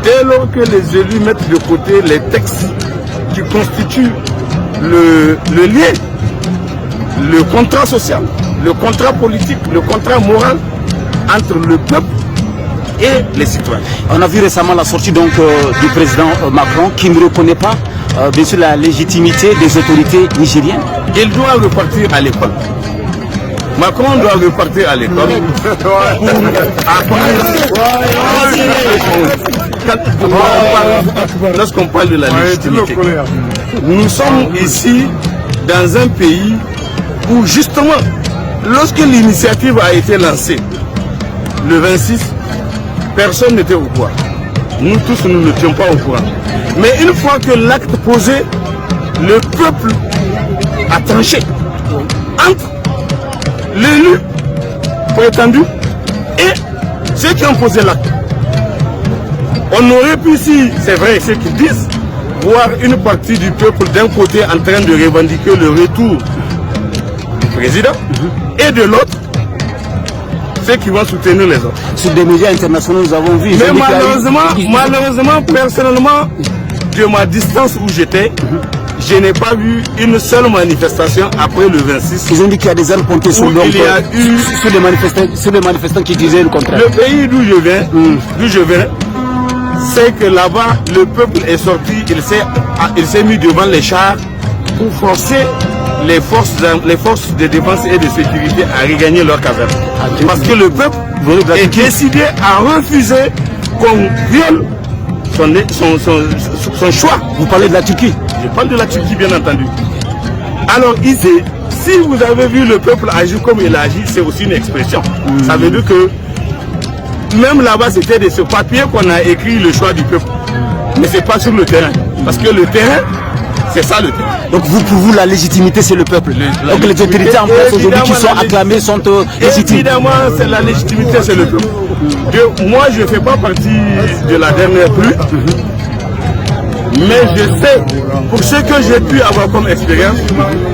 dès lors que les élus mettent de côté les textes qui constituent le lien, le contrat social, le contrat politique, le contrat moral entre le peuple et les citoyens. On a vu récemment la sortie donc du président Macron qui ne reconnaît pas bien sûr la légitimité des autorités nigériennes. Il doit repartir à l'école. Macron doit repartir à l'école lorsqu'on parle de la légitimité. Nous sommes ici dans un pays où justement, lorsque l'initiative a été lancée, le 26, personne n'était au courant. Nous tous, nous n'étions pas au courant. Mais une fois que l'acte posé, le peuple a tranché entre l'élu prétendu et ceux qui ont posé l'acte. On aurait pu, si c'est vrai ce qu'ils disent, voir une partie du peuple d'un côté en train de revendiquer le retour du président et de l'autre, ceux qui vont soutenir les autres. Sur des médias internationaux, nous avons vu. Mais malheureusement, personnellement, de ma distance où j'étais, je n'ai pas vu une seule manifestation après le 26. Ils ont dit qu'il y a des armes pointées sur l'homme. Sur les manifestants qui disaient le contraire. Le pays d'où je viens, c'est que là-bas, le peuple est sorti, il s'est mis devant les chars pour forcer les forces de défense et de sécurité à regagner leur caverne. Parce que le peuple est décidé à refuser qu'on viole son choix. Vous parlez de la Turquie? Je parle de la Turquie, bien entendu. Alors ici, si vous avez vu le peuple agir comme il a agi, c'est aussi une expression. Ça veut dire que même là-bas, c'était de ce papier qu'on a écrit le choix du peuple. Mais ce n'est pas sur le terrain. Parce que le terrain, c'est ça le terrain. Donc pour vous, la légitimité, c'est le peuple. Donc les autorités en place aujourd'hui qui sont acclamées sont légitimes. Évidemment, la légitimité, c'est le peuple. Moi, je ne fais pas partie de la dernière pluie. Mais je sais, pour ce que j'ai pu avoir comme expérience,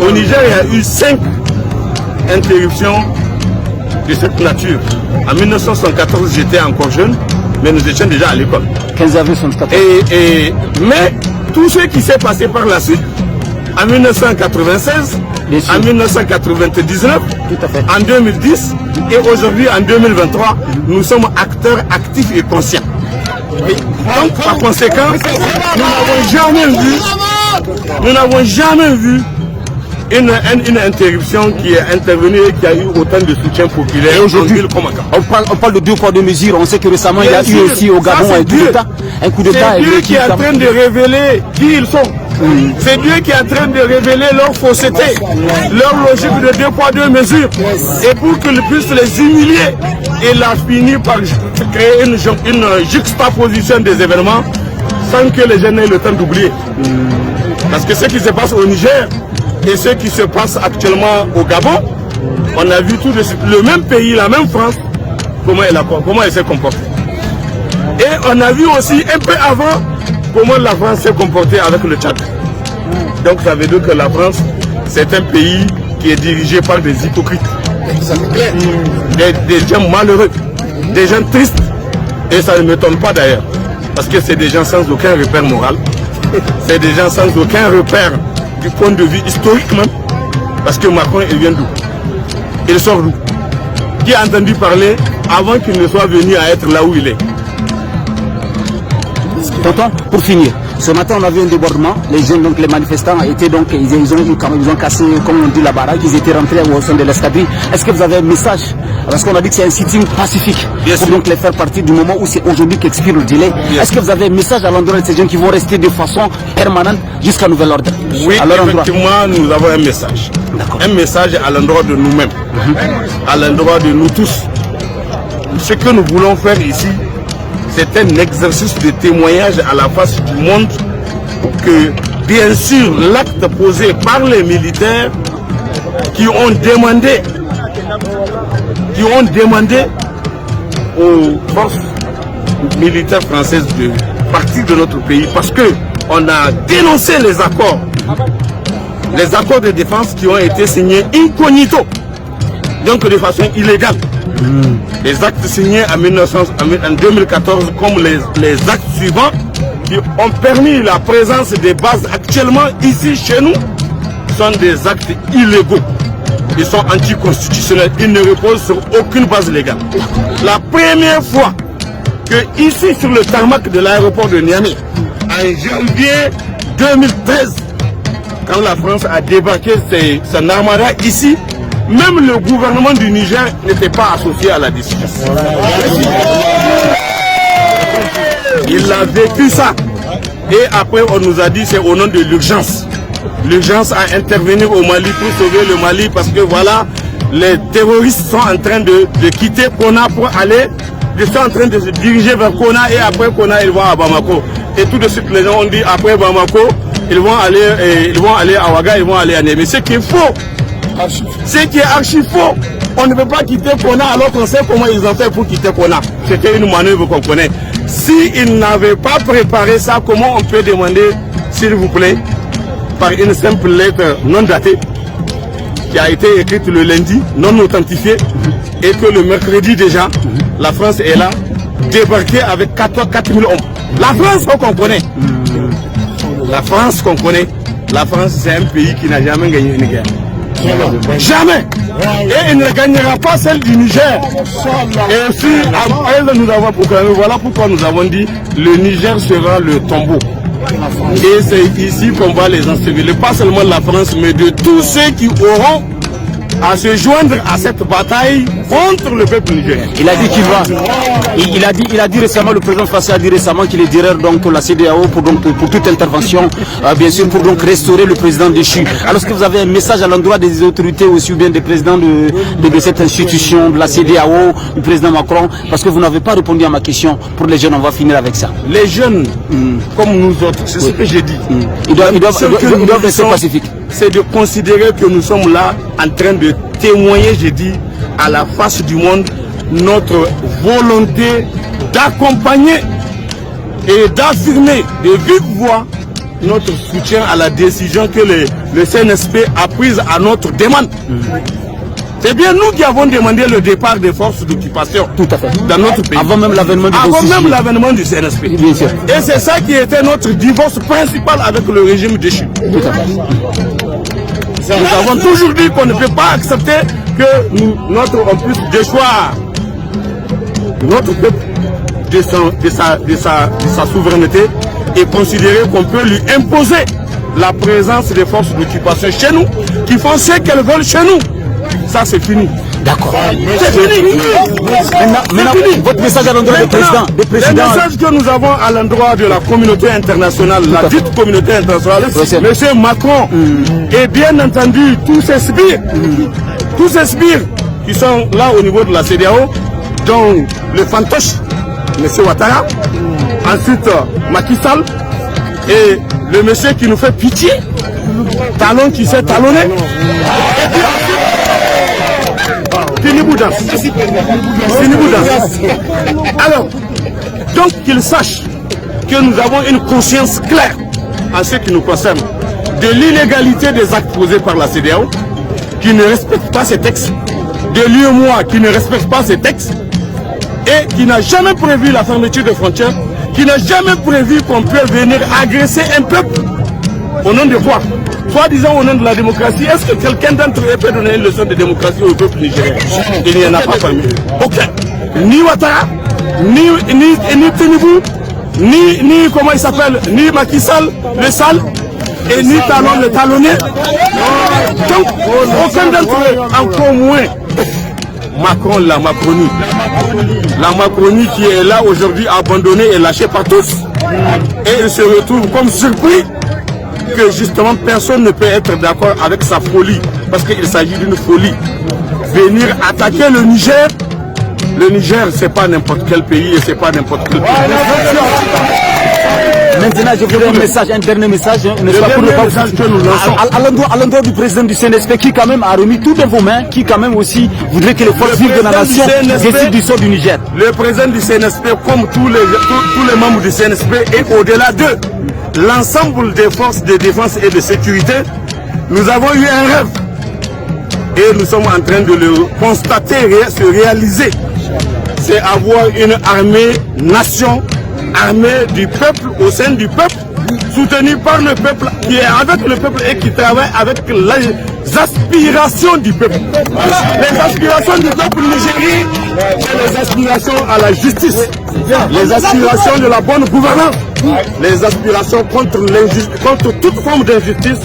au Niger, il y a eu 5 interruptions de cette nature. En 1974, j'étais encore jeune, mais nous étions déjà à l'école. 15 avril 1974. Mais tout ce qui s'est passé par la suite, en 1996, en 1999, en 2010 et aujourd'hui en 2023, nous sommes acteurs actifs et conscients. Donc, par conséquent, nous n'avons jamais vu une interruption qui est intervenue et qui a eu autant de soutien populaire. Et aujourd'hui, on parle de 2 poids de mesure. On sait que récemment, il y a eu aussi au Gabon un coup d'État. C'est Dieu qui est en train de révéler qui ils sont. C'est Dieu qui est en train de révéler leur fausseté, leur logique de 2 poids 2 mesures. Et pour qu'ils puissent les humilier, il a fini par créer une juxtaposition des événements sans que les jeunes aient le temps d'oublier. Parce que ce qui se passe au Niger et ce qui se passe actuellement au Gabon, on a vu tout de suite le même pays, la même France, comment elle s'est comportée. Et on a vu aussi un peu avant comment la France s'est comportée avec le Tchad. Donc ça veut dire que la France, c'est un pays qui est dirigé par des hypocrites, des gens malheureux, des gens tristes. Et ça ne m'étonne pas d'ailleurs, parce que c'est des gens sans aucun repère moral, c'est des gens sans aucun repère du point de vue historique même, parce que Macron, il vient d'où? Il sort d'où? Qui a entendu parler avant qu'il ne soit venu à être là où il est? Tonton, pour finir, ce matin on a vu un débordement. Les jeunes, donc les manifestants étaient donc, ils ont cassé, comme on dit, la baraque, ils étaient rentrés au sein de l'escadrille. Est-ce que vous avez un message? Parce qu'on a dit que c'est un sitting pacifique. Pour donc les faire partir du moment où c'est aujourd'hui qu'expire le délai. Est-ce que vous avez un message à l'endroit de ces jeunes qui vont rester de façon permanente jusqu'à nouvel ordre? Oui, effectivement, nous avons un message. Un message à l'endroit de nous-mêmes, à l'endroit de nous tous. Ce que nous voulons faire ici, c'est un exercice de témoignage à la face du monde que, bien sûr, l'acte posé par les militaires qui ont demandé aux forces militaires françaises de partir de notre pays parce qu'on a dénoncé les accords de défense qui ont été signés incognito, donc de façon illégale. Les actes signés en 2014 comme les actes suivants qui ont permis la présence des bases actuellement ici chez nous sont des actes illégaux. Ils sont anticonstitutionnels. Ils ne reposent sur aucune base légale. La première fois que ici sur le tarmac de l'aéroport de Niamey, en janvier 2013, quand la France a débarqué son armada ici, même le gouvernement du Niger n'était pas associé à la décision. Il a vécu ça. Et après, on nous a dit c'est au nom de l'urgence. L'urgence à intervenir au Mali pour sauver le Mali parce que voilà, les terroristes sont en train de quitter Kona pour aller, ils sont en train de se diriger vers Kona et après Kona, ils vont à Bamako. Et tout de suite, les gens ont dit après Bamako, ils vont aller à Ouaga, ils vont aller à Niamey. Ce qui est faux. Ce qui est archi faux. On ne peut pas quitter Kona alors qu'on sait comment ils ont fait pour quitter Kona. C'était une manœuvre qu'on connaît. S'ils n'avaient pas préparé ça, comment on peut demander, s'il vous plaît, par une simple lettre non datée, qui a été écrite le lundi, non authentifiée, et que le mercredi déjà, la France est là, débarquée avec 4000 hommes. La France qu'on connaît. La France qu'on connaît. La France, c'est un pays qui n'a jamais gagné une guerre. Jamais. Et il ne gagnera pas celle du Niger. Et aussi, après nous avons proclamé, voilà pourquoi nous avons dit, le Niger sera le tombeau. Et c'est ici qu'on va les ensevelir, pas seulement de la France, mais de tous ceux qui auront à se joindre à cette bataille contre le peuple nigérien. Il a dit qu'il va. Il a dit récemment, le président français a dit récemment qu'il est derrière donc la CEDEAO pour toute intervention, bien sûr, pour donc restaurer le président déchu. Alors est-ce que vous avez un message à l'endroit des autorités aussi ou bien des présidents de cette institution, de la CEDEAO, du président Macron, parce que vous n'avez pas répondu à ma question. Pour les jeunes, on va finir avec ça. Les jeunes, comme nous autres, c'est ce que j'ai dit. Ils doivent rester pacifiques. C'est de considérer que nous sommes là en train de témoigner, j'ai dit, à la face du monde, notre volonté d'accompagner et d'affirmer de vive voix notre soutien à la décision que le CNSP a prise à notre demande. C'est bien nous qui avons demandé le départ des forces d'occupation dans notre pays. Avant même l'avènement du CNSP. Bien sûr. Et c'est ça qui était notre divorce principal avec le régime déchu. Tout à fait. Nous avons toujours dit qu'on ne peut pas accepter que on puisse déchoir notre peuple de sa souveraineté et considérer qu'on peut lui imposer la présence des forces d'occupation chez nous, qui font ce qu'elles veulent chez nous. Ça, c'est fini. D'accord. C'est fini. Maintenant, votre message à l'endroit des présidents. Le message que nous avons à l'endroit de la communauté internationale, la dite communauté internationale, monsieur Macron, et bien entendu tous ces sbires qui sont là au niveau de la CEDEAO, dont le fantoche, monsieur Ouattara, ensuite Macky Sall, et le monsieur qui nous fait pitié, Talon qui s'est talonné, Tiniboudan. Alors, donc qu'ils sachent que nous avons une conscience claire en ce qui nous concerne de l'illégalité des actes posés par la CEDEAO, qui ne respecte pas ces textes, de l'UEMOA qui ne respecte pas ces textes, et qui n'a jamais prévu la fermeture des frontières, qui n'a jamais prévu qu'on peut venir agresser un peuple. Au nom de quoi? Soit disant au nom de la démocratie. Est-ce que quelqu'un d'entre eux peut donner une leçon de démocratie au peuple nigérien? Il n'y en a pas parmi eux. Aucun. Ni Ouattara, ni Tinibou, ni comment il s'appelle, ni Macky Sall, le sale, et ni Talon, le talonné. Donc, aucun d'entre eux, encore moins Macron, la Macronie. La Macronie qui est là aujourd'hui abandonnée et lâchée par tous. Et il se retrouve comme surpris que justement personne ne peut être d'accord avec sa folie, parce qu'il s'agit d'une folie. Venir attaquer le Niger, c'est pas n'importe quel pays et c'est pas n'importe quel pays. Maintenant, je voudrais un dernier message, à l'endroit du président du CNSP, qui quand même a remis tout dans vos mains, qui quand même aussi voudrait que les forces vives de la nation décident du sort du Niger. Le président du CNSP, comme tous les membres du CNSP, et au-delà d'eux, l'ensemble des forces de défense et de sécurité, nous avons eu un rêve. et nous sommes en train de le constater se réaliser. C'est avoir une armée nation, armée du peuple, au sein du peuple, soutenue par le peuple, qui est avec le peuple et qui travaille avec les aspirations du peuple. Les aspirations du peuple nigérien, c'est les aspirations à la justice, les aspirations de la bonne gouvernance, les aspirations contre toute forme d'injustice,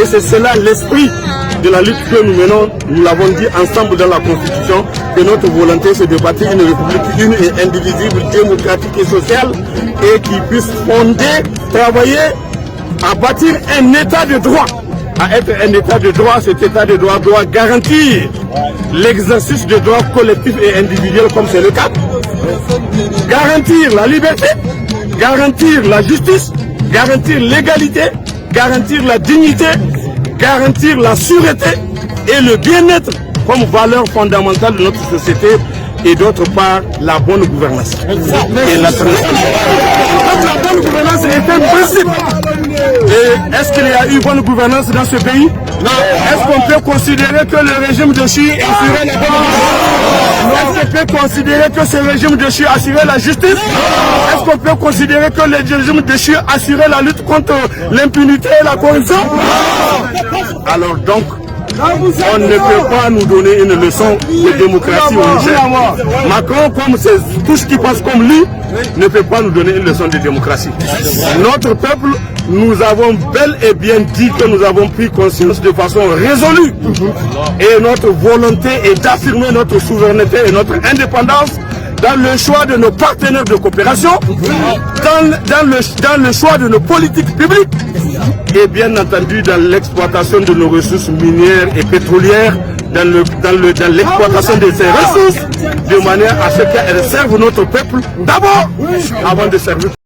et c'est cela l'esprit de la lutte que nous menons. Nous l'avons dit ensemble dans la Constitution, que notre volonté c'est de bâtir une république une et indivisible, démocratique et sociale, et qui puisse fonder, travailler à bâtir un état de droit. À être un état de droit, cet état de droit doit garantir l'exercice de droits collectifs et individuels comme c'est le cas, garantir la liberté, garantir la justice, garantir l'égalité, garantir la dignité, garantir la sûreté et le bien-être comme valeur fondamentale de notre société, et d'autre part la bonne gouvernance et la transparence. La bonne gouvernance est un principe. Et est-ce qu'il y a eu bonne gouvernance dans ce pays? Non. Est-ce qu'on peut considérer que le régime de Chi assurait la bonne gouvernance? Est-ce qu'on peut considérer que ce régime de Chi assurait la justice? Est-ce qu'on peut considérer que le régime de Chi assurait la lutte contre l'impunité et la corruption? Alors donc, on ne peut pas nous donner une leçon de démocratie au Niger. Macron, comme tous qui pensent comme lui, ne peut pas nous donner une leçon de démocratie. Notre peuple, nous avons bel et bien dit que nous avons pris conscience de façon résolue. Et notre volonté est d'affirmer notre souveraineté et notre indépendance dans le choix de nos partenaires de coopération, dans le choix de nos politiques publiques, et bien entendu dans l'exploitation de nos ressources minières et pétrolières, dans l'exploitation de ces ressources, de manière à ce qu'elles servent notre peuple d'abord, avant de servir